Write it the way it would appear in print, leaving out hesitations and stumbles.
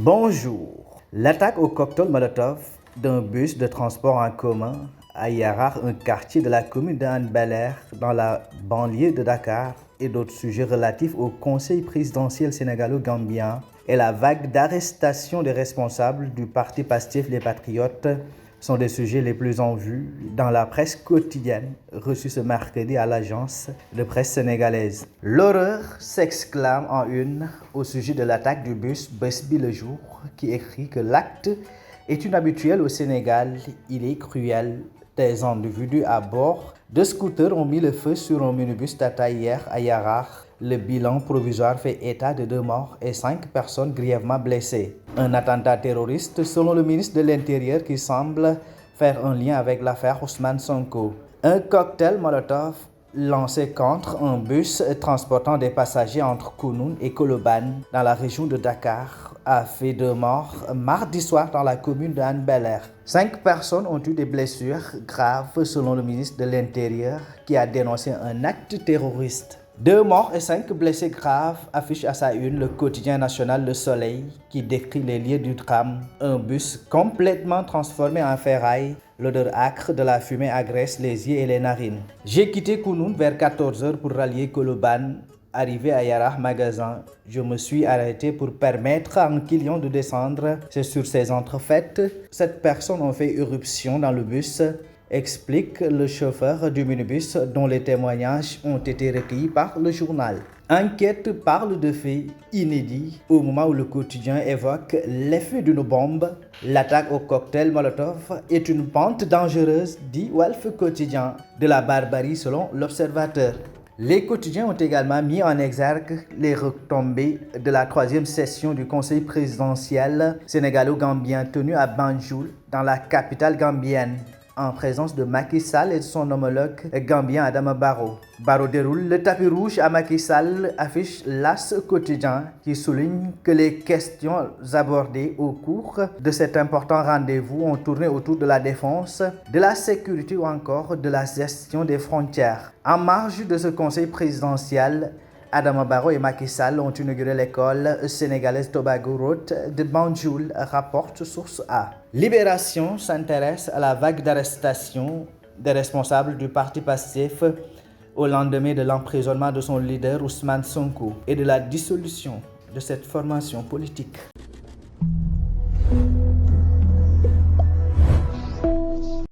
Bonjour. L'attaque au cocktail Molotov d'un bus de transport en commun à Yarar, un quartier de la commune d'Anne Bel-Air, dans la banlieue de Dakar, et d'autres sujets relatifs au Conseil présidentiel sénégalo-gambien et la vague d'arrestations des responsables du parti Pastef les Patriotes sont des sujets les plus en vue dans la presse quotidienne reçue ce mercredi à l'agence de presse sénégalaise. L'horreur s'exclame en une au sujet de l'attaque du bus Besbi le jour qui écrit que l'acte est inhabituel au Sénégal, il est cruel. Des individus à bord de scooters ont mis le feu sur un minibus Tata hier à Yarar. Le bilan provisoire fait état de 2 morts et 5 personnes grièvement blessées. Un attentat terroriste selon le ministre de l'Intérieur qui semble faire un lien avec l'affaire Ousmane Sonko. Un cocktail Molotov lancé contre un bus transportant des passagers entre Kounoune et Colobane dans la région de Dakar a fait 2 morts mardi soir dans la commune d'Anne Bel-Air. 5 personnes ont eu des blessures graves selon le ministre de l'Intérieur qui a dénoncé un acte terroriste. 2 morts et 5 blessés graves affiche à sa une le quotidien national Le Soleil qui décrit les lieux du drame. Un bus complètement transformé en ferraille. L'odeur âcre de la fumée agresse les yeux et les narines. J'ai quitté Kounoune vers 14h pour rallier Colobane. Arrivé à Yarar Magasin, je me suis arrêté pour permettre à un client de descendre. C'est sur ces entrefaites, 7 personnes ont fait irruption dans le bus, explique le chauffeur du minibus dont les témoignages ont été recueillis par le journal. Enquête parle de faits inédits au moment où le quotidien évoque l'effet d'une bombe. L'attaque au cocktail Molotov est une pente dangereuse, dit Walf Quotidien, de la barbarie selon l'Observateur. Les quotidiens ont également mis en exergue les retombées de la 3e session du Conseil présidentiel sénégalo-gambien tenu à Banjul, dans la capitale gambienne, en présence de Macky Sall et de son homologue gambien Adama Barrow. Barrow déroule le tapis rouge à Macky Sall, affiche l'As quotidien qui souligne que les questions abordées au cours de cet important rendez-vous ont tourné autour de la défense, de la sécurité ou encore de la gestion des frontières. En marge de ce conseil présidentiel, Adama Barrow et Macky Sall ont inauguré l'école sénégalaise Tobago Road de Banjul, rapporte Source A. Libération s'intéresse à la vague d'arrestations des responsables du parti Pastef au lendemain de l'emprisonnement de son leader Ousmane Sonko et de la dissolution de cette formation politique.